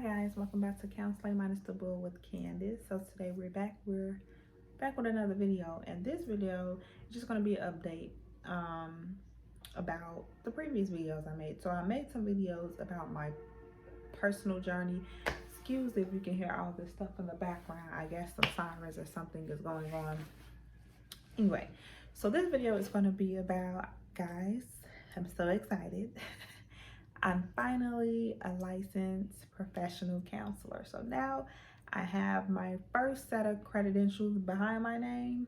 guys, welcome back to Counseling Minus the Bull with Candace. So today we're back with another video, and this video is just going to be an update about the previous videos I made. So I made some videos about my personal journey. Excuse if you can hear all this stuff in the background. I guess some sirens or something is going on. Anyway, so this video is going to be about, guys, I'm so excited. I'm finally a licensed professional counselor. So now I have my first set of credentials behind my name.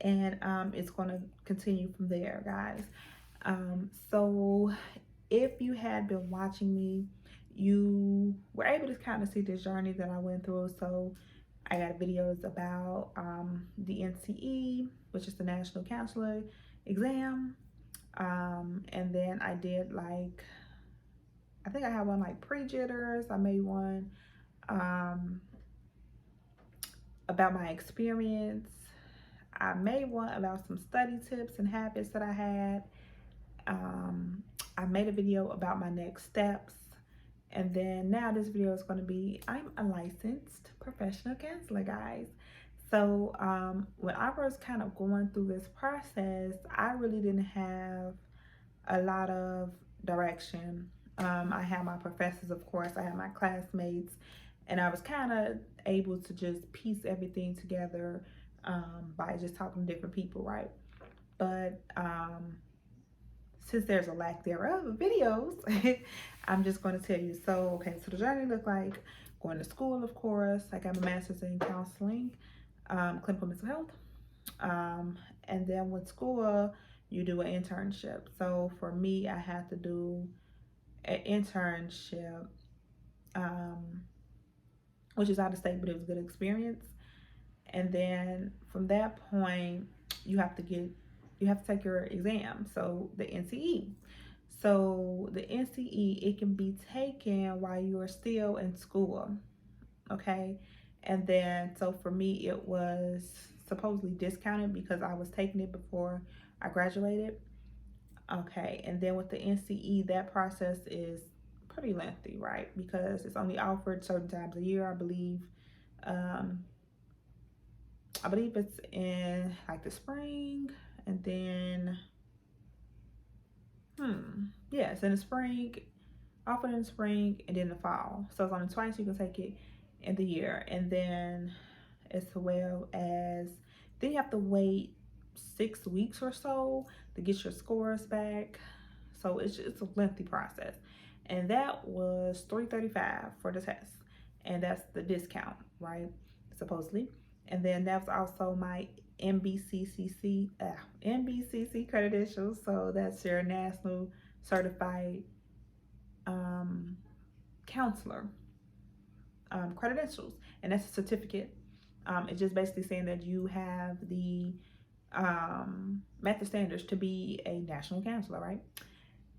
And it's going to continue from there, guys. So if you had been watching me, you were able to kind of see the journey that I went through. So I got videos about the NCE, which is the National Counselor Exam. And then I did I think I had one like pre-jitters. I made one about my experience. I made one about some study tips and habits that I had. I made a video about my next steps. And then now this video is going to be, I'm a licensed professional counselor, guys. So when I was kind of going through this process, I really didn't have a lot of direction. I had my professors, of course, I had my classmates, and I was kind of able to just piece everything together by just talking to different people, right? But since there's a lack thereof of videos, I'm just going to tell you. So, okay, so the journey looked like going to school, of course. I got my master's in counseling, clinical mental health. And then with school, you do an internship. So for me, I had to do an internship, which is out of state, but it was a good experience. And then from that point, you have to take your exam. So the NCE. So the NCE, it can be taken while you are still in school. Okay. And then, so for me, it was supposedly discounted because I was taking it before I graduated. Okay. And then with the NCE, that process is pretty lengthy, right? Because it's only offered certain times a year, I believe. I believe it's in like the spring, and then, yeah, it's in the spring, offered in the spring, and then the fall. So it's only twice you can take it in the year. And then as well as, then you have to wait 6 weeks or so to get your scores back. So it's a lengthy process. And that was $335 for the test. And that's the discount, right? Supposedly. And then that was also my NBCCC credentials. So that's your National Certified Counselor credentials. And that's a certificate. It's just basically saying that you have the met the standards to be a national counselor, right?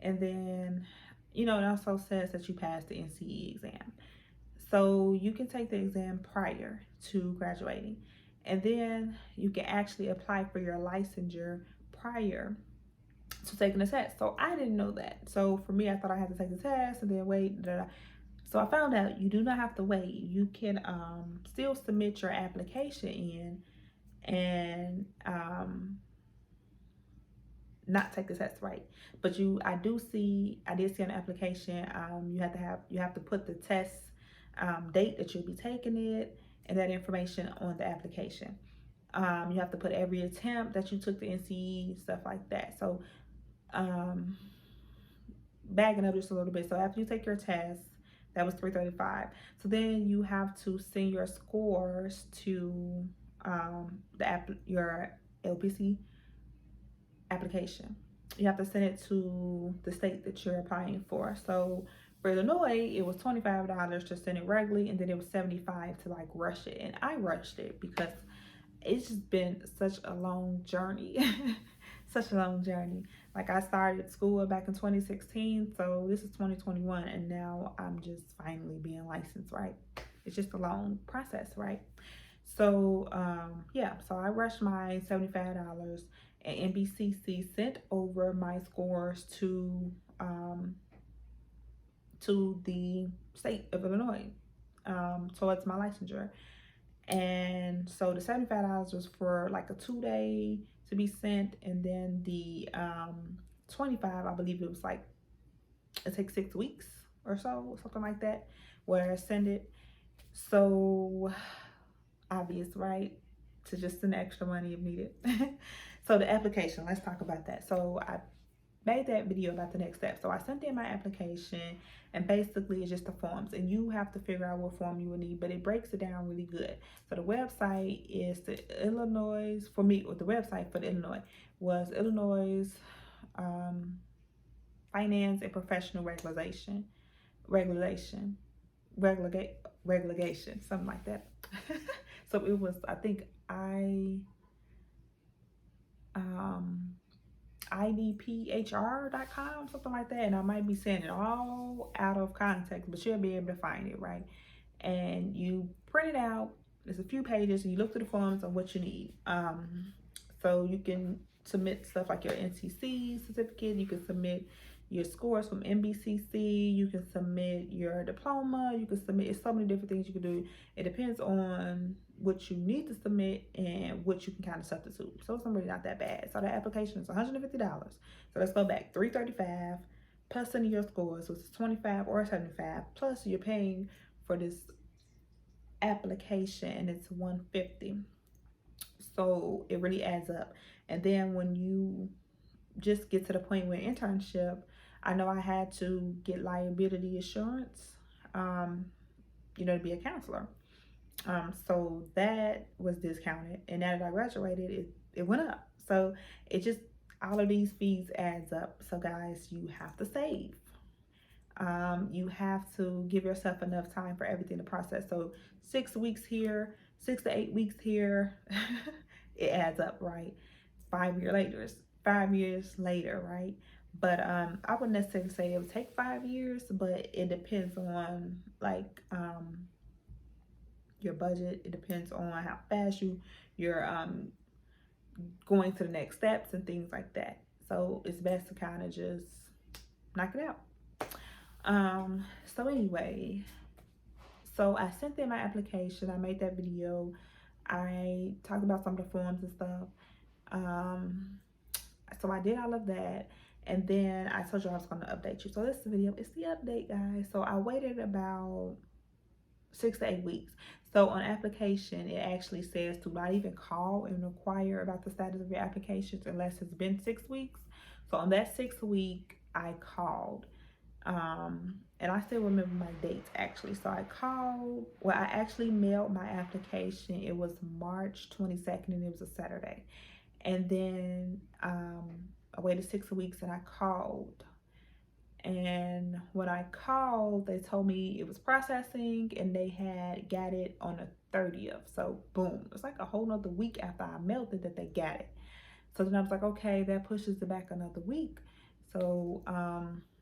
And then, it also says that you passed the NCE exam. So you can take the exam prior to graduating. And then you can actually apply for your licensure prior to taking the test. So I didn't know that. So for me, I thought I had to take the test and then wait. So I found out you do not have to wait. You can still submit your application in and not take the test, right? But I did see an application. You have to put the test date that you'll be taking it and that information on the application. You have to put every attempt that you took the NCE, stuff like that. So bagging up just a little bit. So after you take your test, that was $335. So then you have to send your scores to your LPC application. You have to send it to the state that you're applying for. So for Illinois, it was $25 to send it regularly, and then it was $75 to rush it. And I rushed it because it's just been such a long journey. Such a long journey. Like, I started school back in 2016, so this is 2021, and now I'm just finally being licensed, right? It's just a long process, right? So yeah, so I rushed my $75, and NBCC sent over my scores to to the state of Illinois, towards my licensure. And so the $75 was for like a 2 day to be sent, and then the 25, I believe it was like, it takes 6 weeks or so, something like that, where I send it. So obvious, right? To just send extra money if needed. So the application, let's talk about that. So I made that video about the next step. So I sent in my application, and basically it's just the forms, and you have to figure out what form you will need, but it breaks it down really good. So the website is the Illinois, for me, or the website for the Illinois was Illinois Finance and Professional Regulation, regulation, something like that. So it was, I think, um idphr.com, something like that. And I might be saying it all out of context, but you'll be able to find it, right? And you print it out. There's a few pages, and you look through the forms on what you need. So you can submit stuff like your NCC certificate. You can submit your scores from NBCC. You can submit your diploma. You can submit, it's so many different things you can do. It depends on what you need to submit and what you can kind of substitute. So it's really not that bad. So the application is $150. So let's go back, $335 plus sending your scores, which is 25 or 75, plus you're paying for this application, and it's $150. So it really adds up. And then when you just get to the point where internship, I know I had to get liability insurance, to be a counselor. So that was discounted, and now that I graduated, it went up. So it just, all of these fees adds up. So guys, you have to save. You have to give yourself enough time for everything to process. So 6 weeks here, 6 to 8 weeks here, it adds up, right? 5 years later, right? But I wouldn't necessarily say it would take 5 years, but it depends on like your budget. It depends on how fast you're going to the next steps and things like that. So it's best to kind of just knock it out. So anyway, so I sent in my application. I made that video. I talked about some of the forms and stuff. So I did all of that, and then I told you I was going to update you. So this video is the update, guys. So I waited about 6 to 8 weeks. So on application, it actually says to not even call and inquire about the status of your applications unless it's been 6 weeks. So on that 6th week, I called. And I still remember my dates actually. So I called, well, I actually mailed my application. It was March 22nd, and it was a Saturday. And then I waited 6 weeks, and I called. And when I called, they told me it was processing, and they had got it on the 30th. So boom, it's like a whole nother week after I mailed it that they got it. So then I was like, okay, that pushes it back another week. So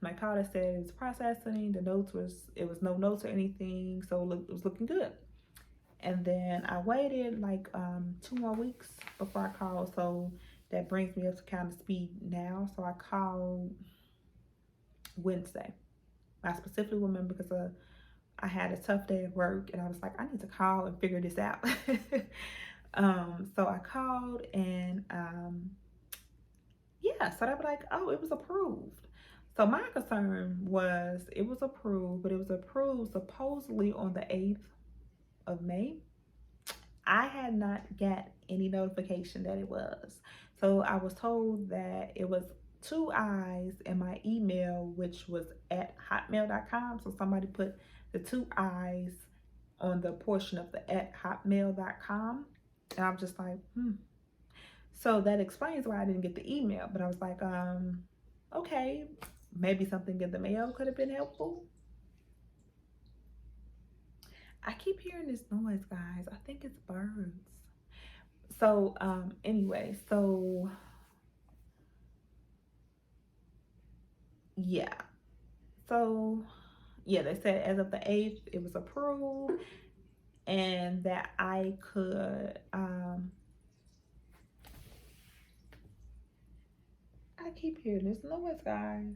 my caller said it was processing. The notes it was no notes or anything, so it was looking good. And then I waited like 2 more weeks before I called. So that brings me up to kind of speed now. So I called Wednesday. I specifically remember because I had a tough day at work, and I was like, I need to call and figure this out. So I called, and yeah, so they were like, oh, it was approved. So my concern was it was approved, but it was approved supposedly on the 8th of May. I had not got any notification that it was. So I was told that it was 2 I's in my email, which was at hotmail.com. So somebody put the 2 I's on the portion of the at hotmail.com. And I'm just like, So that explains why I didn't get the email. But I was like, okay, maybe something in the mail could have been helpful. I keep hearing this noise, guys. I think it's birds. So anyway, so yeah. So yeah, they said as of the 8th it was approved, and that I could I keep hearing this noise, guys.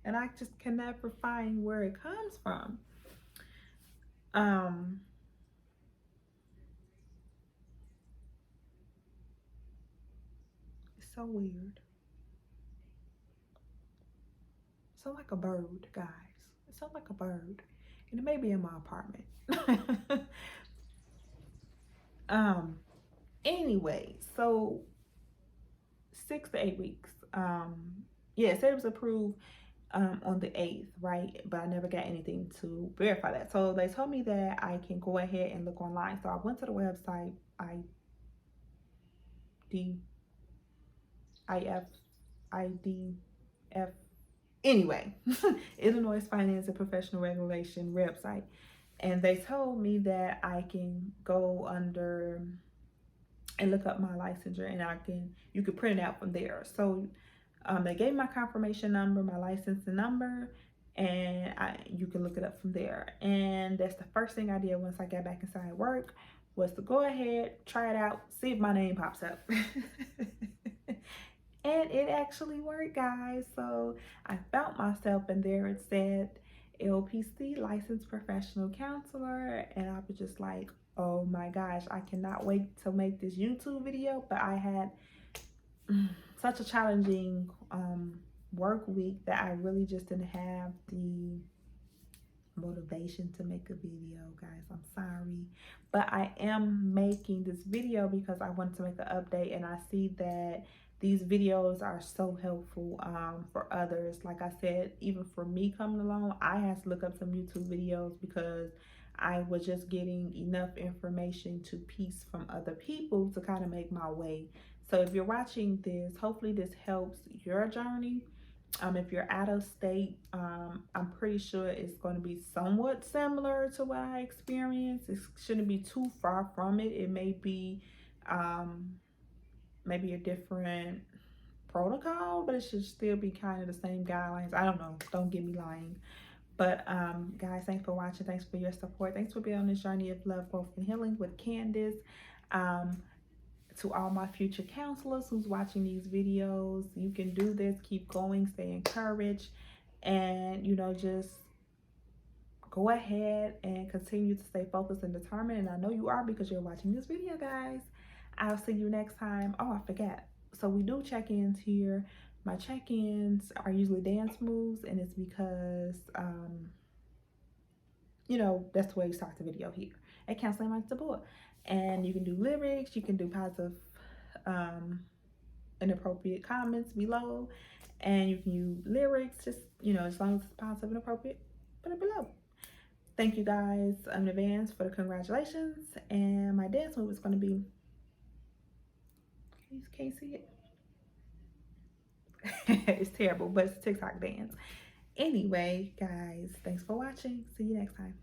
and I just can never find where it comes from. Um, it's so weird. It sounds like a bird, guys. It sounds like a bird, and it may be in my apartment. um. Anyway, so 6 to 8 weeks. Yeah, it said it was approved on the 8th, right? But I never got anything to verify that. So they told me that I can go ahead and look online. So I went to the website, ID, IF, IDF. Anyway, Illinois Finance and Professional Regulation website. And they told me that I can go under and look up my licensure, and you can print it out from there. So they gave me my confirmation number, my licensing number, and you can look it up from there. And that's the first thing I did once I got back inside work, was to go ahead, try it out, see if my name pops up. And it actually worked, guys. So I found myself, and there it said LPC, licensed professional counselor, and I was just like, oh my gosh, I cannot wait to make this YouTube video. But I had such a challenging work week that I really just didn't have the motivation to make a video, guys. I'm sorry, but I am making this video because I wanted to make an update, and I see that these videos are so helpful for others. Like I said, even for me coming along, I had to look up some YouTube videos because I was just getting enough information to piece from other people to kind of make my way. So if you're watching this, hopefully this helps your journey. If you're out of state, I'm pretty sure it's going to be somewhat similar to what I experienced. It shouldn't be too far from it. It may be maybe a different protocol, but it should still be kind of the same guidelines. I don't know. Don't get me lying. But guys, thanks for watching. Thanks for your support. Thanks for being on this journey of love, growth, and healing with Candace. To all my future counselors who's watching these videos, you can do this. Keep going. Stay encouraged. And, just go ahead and continue to stay focused and determined. And I know you are, because you're watching this video, guys. I'll see you next time. Oh, I forgot. So we do check-ins here. My check-ins are usually dance moves, and it's because that's the way you start the video here at Counseling Minds the Board. And you can do lyrics, you can do positive inappropriate comments below, and you can use lyrics, just as long as it's positive and appropriate, put it below. Thank you guys in advance for the congratulations. And my dance move is going to be, you can't see it. It's terrible, but it's a TikTok dance. Anyway, guys, thanks for watching. See you next time.